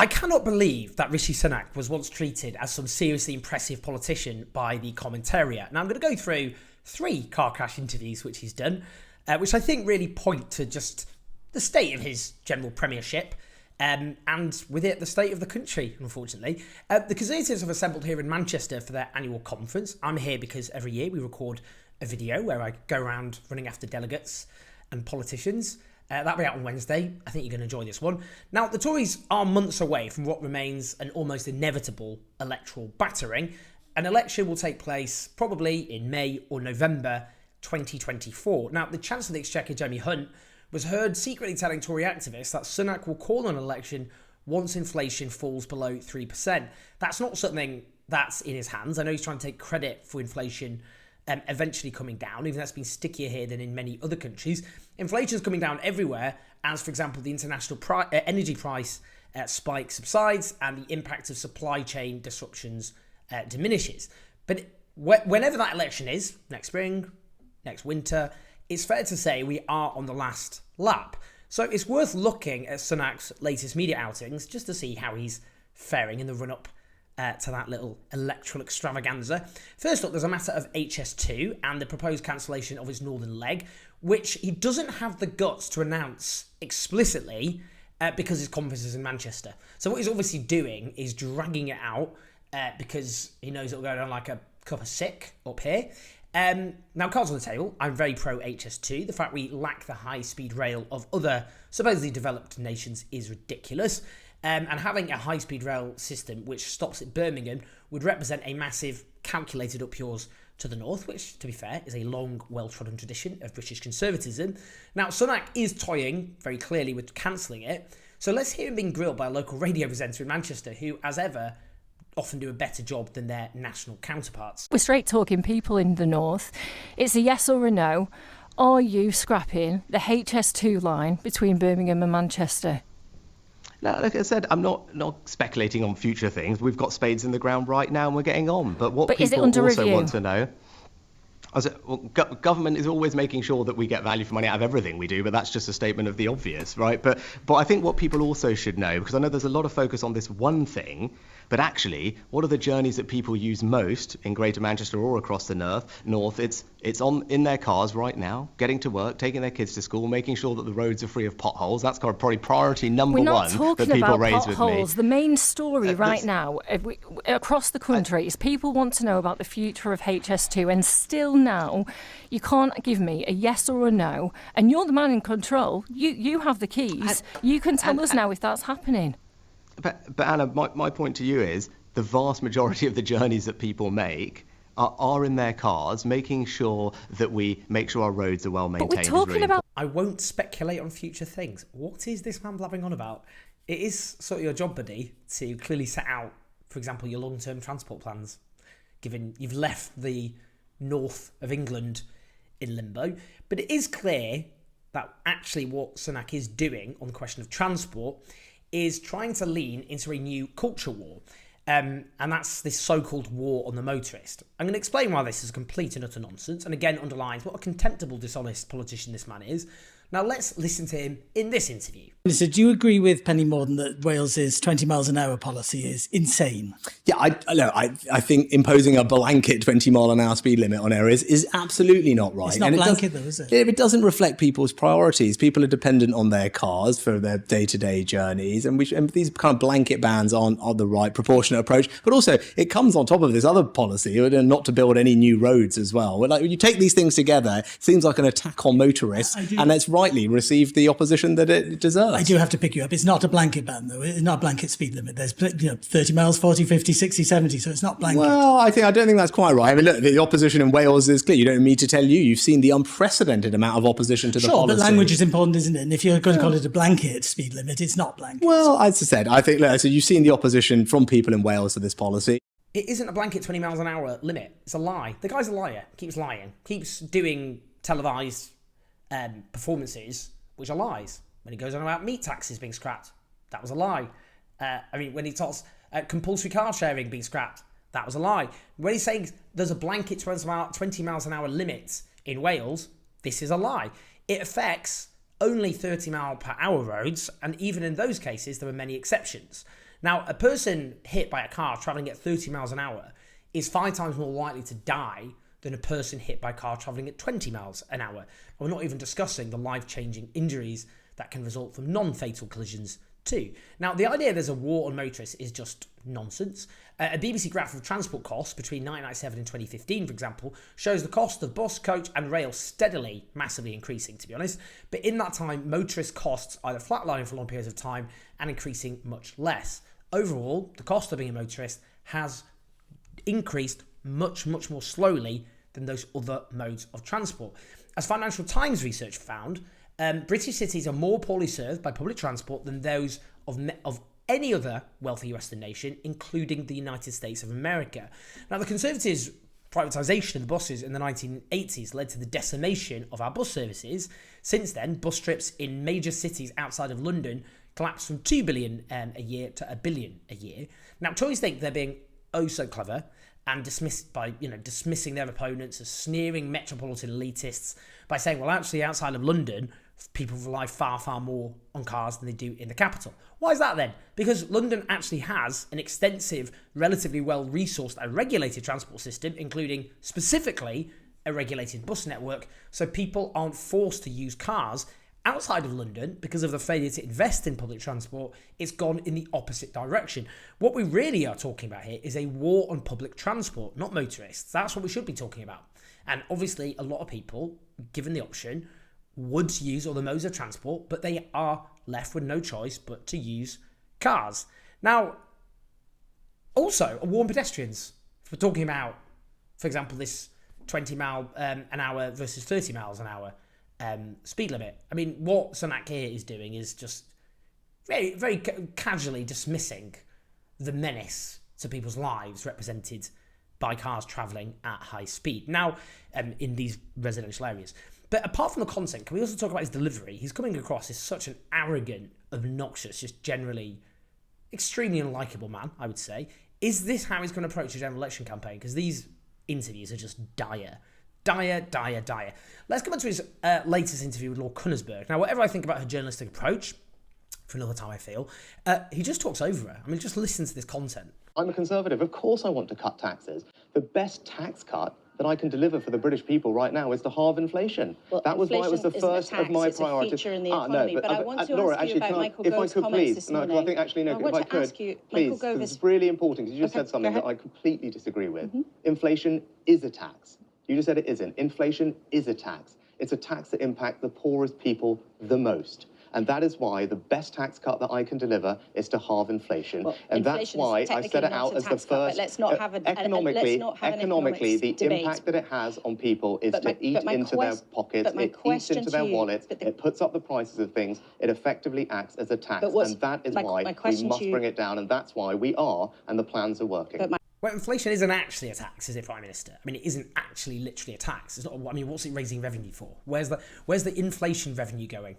I cannot believe that Rishi Sunak was once treated as some seriously impressive politician by the commentariat. Now, I'm going to go through 3 car crash interviews which he's done, which I think really point to just the state of his general premiership, and with it, the state of the country, unfortunately. The Conservatives have assembled here in Manchester for their annual conference. I'm here because every year we record a video where I go around running after delegates and politicians. That'll be out on Wednesday. I think you're going to enjoy this one. Now, the Tories are months away from what remains an almost inevitable electoral battering. An election will take place probably in May or November 2024. Now, the Chancellor of the Exchequer, Jeremy Hunt, was heard secretly telling Tory activists that Sunak will call an election once inflation falls below 3%. That's not something that's in his hands. I know he's trying to take credit for inflation eventually coming down, even though it's been stickier here than in many other countries. Inflation is coming down everywhere, as, for example, the international energy price spike subsides and the impact of supply chain disruptions diminishes. But whenever that election is, next spring, next winter, it's fair to say we are on the last lap. So it's worth looking at Sunak's latest media outings just to see how he's faring in the run-up to that little electoral extravaganza. First up, there's a matter of HS2 and the proposed cancellation of his northern leg, which he doesn't have the guts to announce explicitly because his conference is in Manchester. So what he's obviously doing is dragging it out because he knows it'll go down like a cup of sick up here. Now, cards on the table, I'm very pro HS2. The fact we lack the high-speed rail of other supposedly developed nations is ridiculous. And having a high-speed rail system which stops at Birmingham would represent a massive calculated up yours to the north, which, to be fair, is a long, well-trodden tradition of British conservatism. Now, Sunak is toying very clearly with cancelling it. So let's hear him being grilled by a local radio presenter in Manchester who, as ever, often do a better job than their national counterparts. We're straight talking people in the north. It's a yes or a no. Are you scrapping the HS2 line between Birmingham and Manchester? Now, like I said, I'm not speculating on future things. We've got spades in the ground right now and we're getting on. But what people also want to know... government is always making sure that we get value for money out of everything we do, but that's just a statement of the obvious, right? But I think what people also should know, because I know there's a lot of focus on this one thing, but actually, what are the journeys that people use most in Greater Manchester or across the north? It's in their cars right now, getting to work, taking their kids to school, making sure that the roads are free of potholes. That's probably priority number one that people raise with me. We're not talking about potholes. The main story right now across the country is people want to know about the future of HS2, and still now you can't give me a yes or a no, and you're the man in control. You have the keys. You can tell us now if that's happening. But Anna, my point to you is the vast majority of the journeys that people make are in their cars, making sure that we make sure our roads are well maintained. But we're talking about... I won't speculate on future things. What is this man blabbing on about? It is sort of your job, buddy, to clearly set out, for example, your long-term transport plans, given you've left the north of England in limbo. But it is clear that actually what Sunak is doing on the question of transport is trying to lean into a new culture war. And that's this so-called war on the motorist. I'm going to explain why this is complete and utter nonsense, and again underlines what a contemptible, dishonest politician this man is. Now let's listen to him in this interview. So do you agree with Penny Morden that Wales's 20 miles an hour policy is insane? Yeah, I think imposing a blanket 20 mile an hour speed limit on areas is absolutely not right. It's not blanket though, is it? It doesn't reflect people's priorities. People are dependent on their cars for their day-to-day journeys, and these kind of blanket bans aren't the right proportionate approach. But also, it comes on top of this other policy not to build any new roads as well. Like, when you take these things together, it seems like an attack on motorists, and it's rightly received the opposition that it deserves. I do have to pick you up. It's not a blanket ban, though. It's not a blanket speed limit. There's 30 miles, 40, 50, 60, 70, so it's not blanket. Well, I don't think that's quite right. I mean, look, the opposition in Wales is clear. You don't need me to tell you. You've seen the unprecedented amount of opposition to the policy. Sure, but language is important, isn't it? And if you're going to call it a blanket speed limit, it's not blanket. Well, as I said, I think, look, so you've seen the opposition from people in Wales to this policy. It isn't a blanket 20 miles an hour limit. It's a lie. The guy's a liar. Keeps lying. Keeps doing televised performances, which are lies. When he goes on about meat taxes being scrapped, that was a lie. When he talks compulsory car sharing being scrapped, that was a lie. When he's saying there's a blanket 20 miles an hour limit in Wales, this is a lie. It affects only 30 mile per hour roads, and even in those cases, there are many exceptions. Now, a person hit by a car travelling at 30 miles an hour is 5 times more likely to die than a person hit by a car travelling at 20 miles an hour. And we're not even discussing the life-changing injuries that can result from non-fatal collisions too. Now, the idea there's a war on motorists is just nonsense. A BBC graph of transport costs between 1997 and 2015, for example, shows the cost of bus, coach and rail steadily, massively increasing, to be honest. But in that time, motorist costs either flatlining for long periods of time and increasing much less. Overall, the cost of being a motorist has increased much, much more slowly than those other modes of transport. As Financial Times research found, British cities are more poorly served by public transport than those of any other wealthy Western nation, including the United States of America. Now, the Conservatives' privatisation of the buses in the 1980s led to the decimation of our bus services. Since then, bus trips in major cities outside of London collapsed from 2 billion a year to 1 billion a year. Now, Tories think they're being oh so clever and dismissing their opponents as sneering metropolitan elitists by saying, well, actually, outside of London, people rely far, far more on cars than they do in the capital. Why is that then? Because London actually has an extensive, relatively well-resourced and regulated transport system, including specifically a regulated bus network, so people aren't forced to use cars. Outside of London, because of the failure to invest in public transport, it's gone in the opposite direction. What we really are talking about here is a war on public transport, not motorists. That's what we should be talking about. And obviously, a lot of people, given the option, would use other modes of transport, but they are left with no choice but to use cars. Now, also, a war on pedestrians. If we're talking about, for example, this 20 mile an hour versus 30 miles an hour speed limit. I mean, what Sunak here is doing is just very, very casually dismissing the menace to people's lives represented by cars travelling at high speed. Now, in these residential areas. But apart from the content, can we also talk about his delivery? He's coming across as such an arrogant, obnoxious, just generally extremely unlikable man, I would say. Is this how he's going to approach the general election campaign? Because these interviews are just dire. Dire. Let's come on to his latest interview with Lord Kunnersberg. Now, whatever I think about her journalistic approach, for another time I feel, he just talks over her. I mean, just listen to this content. I'm a Conservative. Of course I want to cut taxes. The best tax cut that I can deliver for the British people right now is to halve inflation. Well, that was why it was the first of my priorities. It's a feature in the economy, but I want to Laura, ask you about Michael Gove's comments this morning. I think actually, no, if I could, please, it's really important, because you just said something that I completely disagree with. Inflation is a tax. You just said it isn't. Inflation is a tax. It's a tax that impacts the poorest people the most. And that is why the best tax cut that I can deliver is to halve inflation. Well, and that's why I set it out as the first. Let's not have economically, the debate. impact that it has on people is to eat into their pockets, it eats into their wallets, it puts up the prices of things, it effectively acts as a tax. And that is why we must bring it down, and that's why we are, and the plans are working. Well, inflation isn't actually a tax, is it, Prime Minister? I mean, it isn't actually literally a tax. It's not. I mean, what's it raising revenue for? Where's the inflation revenue going?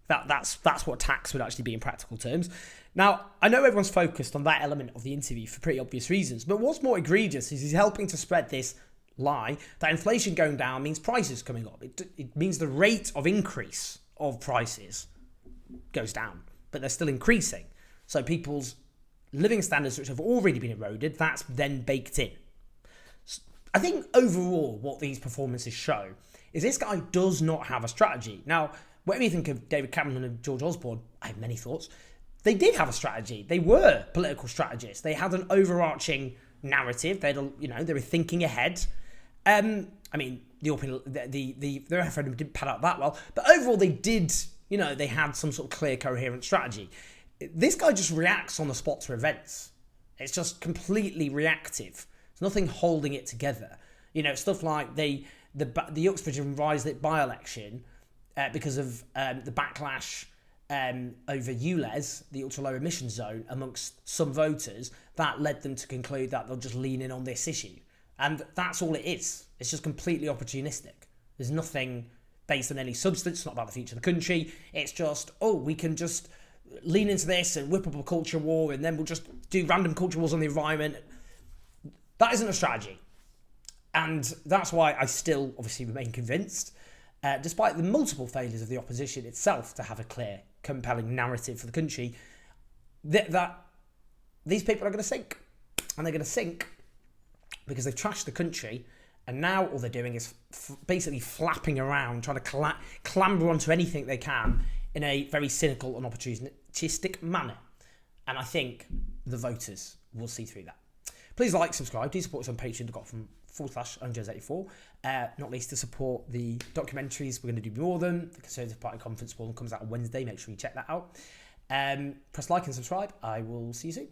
That's what tax would actually be in practical terms. Now, I know everyone's focused on that element of the interview for pretty obvious reasons, but what's more egregious is he's helping to spread this lie that inflation going down means prices coming up. It means the rate of increase of prices goes down, but they're still increasing. So people's living standards, which have already been eroded, that's then baked in. I think overall what these performances show is this guy does not have a strategy. Now, whatever you think of David Cameron and George Osborne, I have many thoughts. They did have a strategy. They were political strategists. They had an overarching narrative. They were thinking ahead. I mean, the referendum didn't pan out that well, but overall they did. They had some sort of clear, coherent strategy. This guy just reacts on the spot to events. It's just completely reactive. There's nothing holding it together. Stuff like the Uxbridge and Ruislip by-election. Because of the backlash over ULEZ, the ultra-low emission zone, amongst some voters, that led them to conclude that they'll just lean in on this issue. And that's all it is. It's just completely opportunistic. There's nothing based on any substance. It's not about the future of the country. It's just, we can just lean into this and whip up a culture war, and then we'll just do random culture wars on the environment. That isn't a strategy. And that's why I still obviously remain convinced, despite the multiple failures of the opposition itself to have a clear, compelling narrative for the country, that these people are going to sink. And they're going to sink because they've trashed the country, and now all they're doing is basically flapping around, trying to clamber onto anything they can in a very cynical and opportunistic manner. And I think the voters will see through that. Please like, subscribe, do support us on patreon.com/unjez84, not least to support the documentaries. We're going to do more of them. The Conservative Party conference one comes out on Wednesday. Make sure you check that out. Press like and subscribe. I will see you soon.